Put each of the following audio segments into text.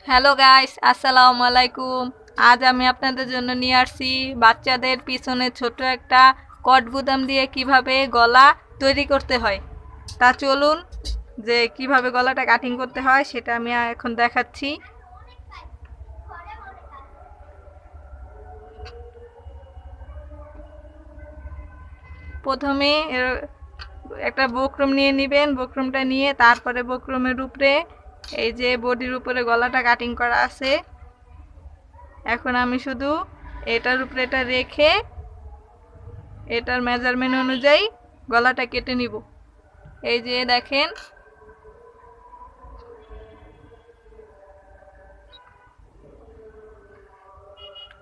Hello guys, আসসালামু আলাইকুম। আজ আমি আপনাদের জন্য নিয়ে আসছি বাচ্চাদের পিছনে ছোট একটা কট বুতাম দিয়ে কিভাবে গলা তৈরি করতে হয়। তা চলুন, যে কিভাবে গলাটা কাটিং করতে হয় সেটা আমি এখন দেখাচ্ছি। প্রথমে একটা বক্রম নিয়ে নেবেন। বক্রমটা নিয়ে তারপরে বক্রমের উপরে এই যে বডির উপরে গলাটা কাটিং করা আছে, এখন আমি শুধু এটার উপরে এটা রেখে এটার মেজারমেন্ট অনুযায়ী গলাটা কেটে নিব। এই যে দেখেন,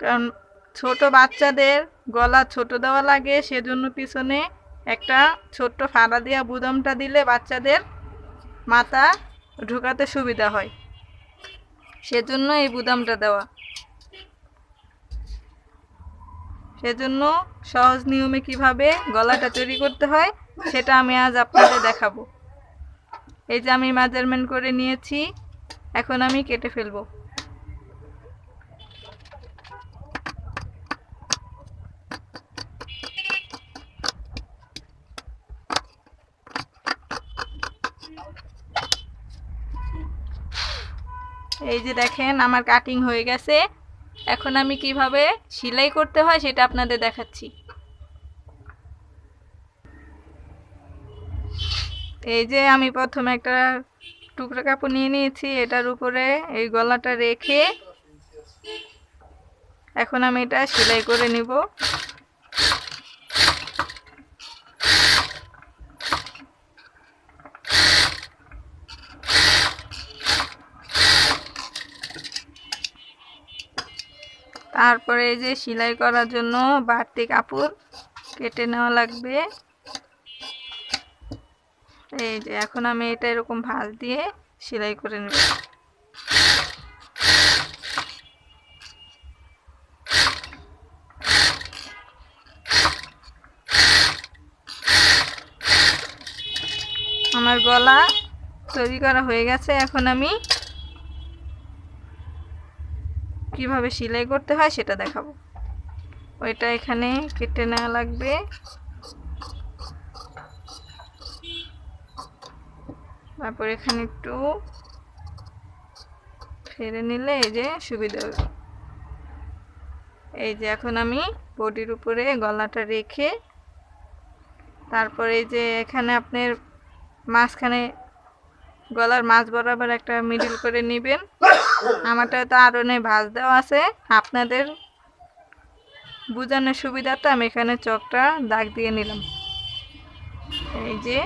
কারণ ছোট বাচ্চাদের গলা ছোট দেওয়া লাগে, সেজন্য পিছনে একটা ছোট্ট ফাড়া দেওয়া বুদমটা দিলে বাচ্চাদের মাথা ঢোকাতে সুবিধা হয়, সেজন্য এই বুদামটা দেওয়া। সেজন্য সহজ নিয়মে কিভাবে গলাটা তৈরি করতে হয় সেটা আমি আজ আপনাদের দেখাবো। এই যে আমি মেজারমেন্ট করে নিয়েছি, এখন আমি কেটে ফেলবো। এই যে দেখেন, আমার কাটিং হয়ে গেছে। এখন আমি কিভাবে সেলাই করতে হয় সেটা আপনাদের দেখাচ্ছি। এই যে আমি প্রথমে একটা টুকরা কাপড় নিয়ে নিয়েছি, এটার উপরে এই গলাটা রেখে এখন আমি এটা সেলাই করে নিব। তারপরে এই যে সেলাই করার জন্য বাড়তি কাপড় কেটে নেওয়া লাগবে। এই যে এখন আমি এটা এরকম ভাঁজ দিয়ে সেলাই করে নেব। আমার গলা তৈরি করা হয়ে গেছে। এখন আমি কিভাবে সেলাই করতে হয় সেটা দেখাবো। ওইটা এখানে কেটে নেওয়া লাগবে। তারপর এখানে একটু ফেরে নিলে এই যে সুবিধা হবে। এই যে এখন আমি বডির উপরে গলাটা রেখে তারপরে এই যে এখানে আপনার মাঝখানে গলার মাঝ বরাবর একটা মিডল করে নেবেন। আমারটা তো আরনে ভাঁজ দেওয়া আছে, আপনাদের বোঝানোর সুবিধাতে আমি এখানে চকটা দাগ দিয়ে নিলাম। এই যে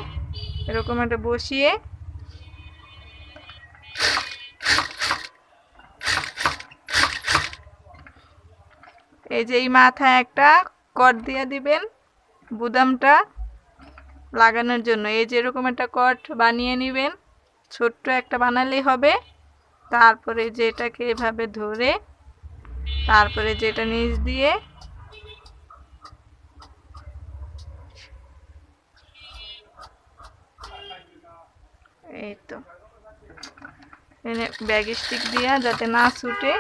এরকম একটা বসিয়ে এই যে এই মাথায় একটা কট দিয়ে দিবেন বুদামটা লাগানোর জন্য। এই যে এরকম একটা কট বানিয়ে নেবেন, ছোট্ট একটা বানালেই হবে। তারপরে যেটাকে এভাবে ধরে তারপরে যেটা নিচ দিয়ে এই তো ব্যাগ স্টিক দিয়া যাতে না ছুটে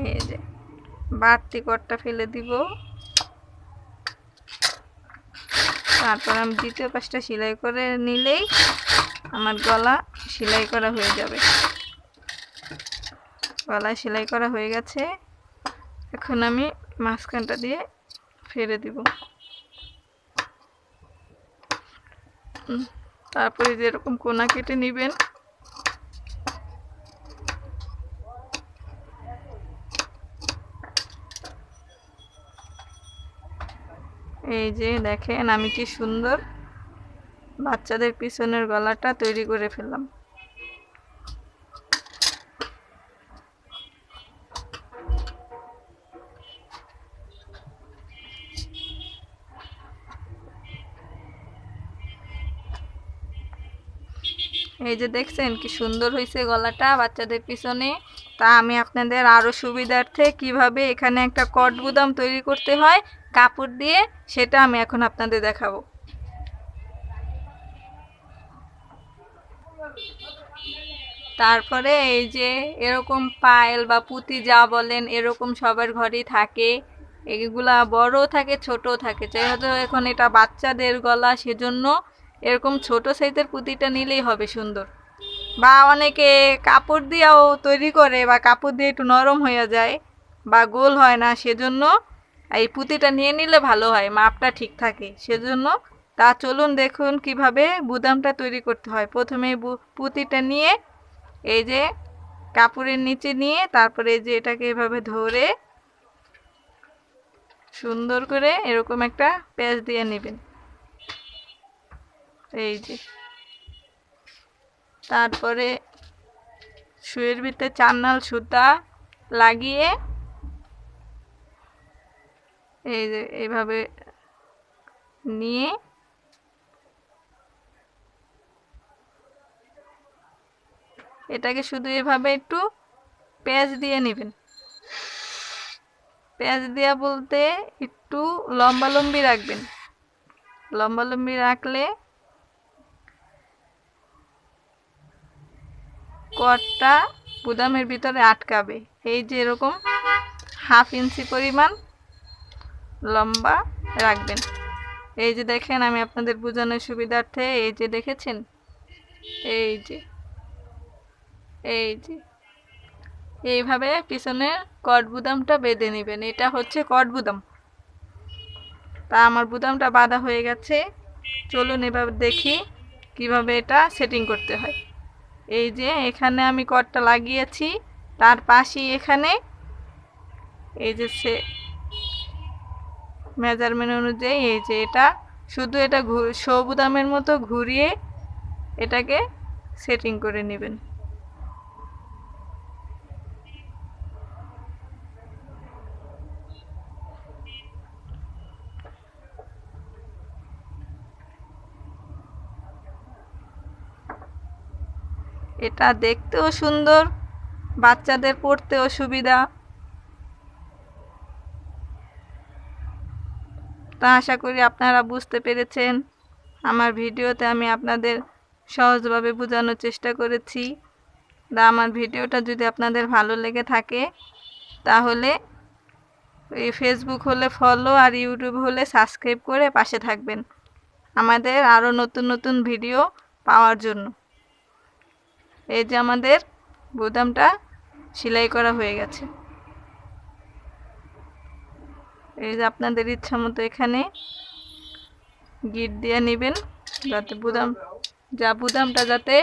এই যে বাড়তি কটটা ফেলে দিব। তারপর আমি দ্বিতীয় পাশটা সেলাই করে নিলেই আমার গলা সেলাই করা হয়ে যাবে। গলা সেলাই করা হয়ে গেছে। এখন আমি মাঝখানটা দিয়ে ফেলে দিব। তারপরে যেরকম কোনা কেটে নেবেন। এই যে দেখেন আমি কি সুন্দর বাচ্চাদের পিছনের গলাটা তৈরি করে ফেললাম। এই যে দেখছেন কি সুন্দর হয়েছে গলাটা বাচ্চাদের পিছনে। তা আমি আপনাদের আরো সুবিধার্থে কিভাবে এখানে একটা কট বুদাম তৈরি করতে হয় কাপড় দিয়ে সেটা আমি এখন আপনাদের দেখাবো। তারপরে এই যে এরকম পায়েল বা পুঁতি যা বলেন এরকম সবার ঘরেই থাকে। এগুলা বড় থাকে ছোট থাকে, যেহেতু এখন এটা বাচ্চাদের গলা সেজন্য এরকম ছোট সাইজের পুঁতিটা নিলেই হবে সুন্দর। বা অনেকে কাপড় দিয়েও তৈরি করে, বা কাপড় দিয়ে একটু নরম হয়ে যায় বা গোল হয় না, সেজন্য এই পুঁতিটা নিয়ে নিলে ভালো হয়, মাপটা ঠিক থাকে সেজন্য। তা চলুন দেখুন কিভাবে বুদামটা তৈরি করতে হয়। প্রথমে পুঁতিটা নিয়ে এই যে কাপড়ের নিচে নিয়ে তারপরে এই যে এটাকে এভাবে ধরে সুন্দর করে এরকম একটা প্যাচ দিয়ে নেবেন। এই যে তারপরে সুইয়ের ভিতরে 4 নাল সুতা লাগিয়ে এই যে এইভাবে নিয়ে এটাকে শুধু এভাবে একটু প্যাচ দিয়ে নেবেন। প্যাচ দেওয়া বলতে একটু লম্বালম্বি রাখবেন। লম্বালম্বি রাখলে কটটা বুদামের ভিতরে আটকাবে। এই যে এরকম 1/2 ইঞ্চি পরিমাণ লম্বা রাখবেন। এই যে দেখেন, আমি আপনাদের বোঝানোর সুবিধার্থে এই যে দেখেছেন, এই যে এইভাবে পিছনের কট বুদামটা বেঁধে নেবেন। এটা হচ্ছে কট বুদাম। তা আমার বুদামটা বাঁধা হয়ে গেছে, চলুন এভাবে দেখি কিভাবে এটা সেটিং করতে হয়। এই যে এখানে আমি কটটা লাগিয়েছি, তার পাশেই এখানে এই যে মেজারমেন্ট অনুযায়ী এই যে এটা শুধু এটা বুদামের মতো ঘুরিয়ে এটাকে সেটিং করে নেবেন। এটা দেখতেও সুন্দর, বাচ্চাদের পড়তেও সুবিধা। তা আশা করি আপনারা বুঝতে পেরেছেন। আমার ভিডিওতে আমি আপনাদের সহজভাবে বোঝানোর চেষ্টা করেছি। আমার ভিডিওটা যদি আপনাদের ভালো লেগে থাকে তাহলে এই ফেসবুক হলে ফলো আর ইউটিউব হলে সাবস্ক্রাইব করে পাশে থাকবেন আমাদের আরও নতুন নতুন ভিডিও পাওয়ার জন্য। এই যে আমাদের বুদামটা সেলাই করা হয়ে গেছে। এই যে আপনাদের ইচ্ছা মতো এখানে গিট দিয়ে নেবেন, যাতে বুদামটা যাতে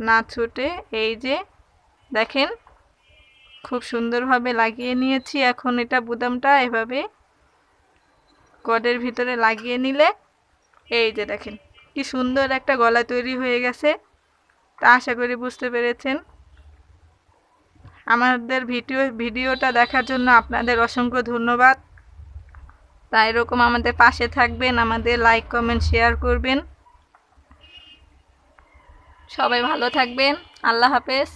না ছুটে। এই যে দেখেন খুব সুন্দরভাবে লাগিয়ে নিয়েছি। এখন এটা বুদামটা এভাবে কটের ভিতরে লাগিয়ে নিলে এই যে দেখেন কি সুন্দর একটা গলা তৈরি হয়ে গেছে। তা আশা করি বুঝতে পেরেছেন। আমাদের ভিডিওটা দেখার জন্য আপনাদের অসংখ্য ধন্যবাদ। তাই এরকম আমাদের পাশে থাকবেন, আমাদের লাইক কমেন্ট শেয়ার করবেন। সবাই ভালো থাকবেন। আল্লাহ হাফেজ।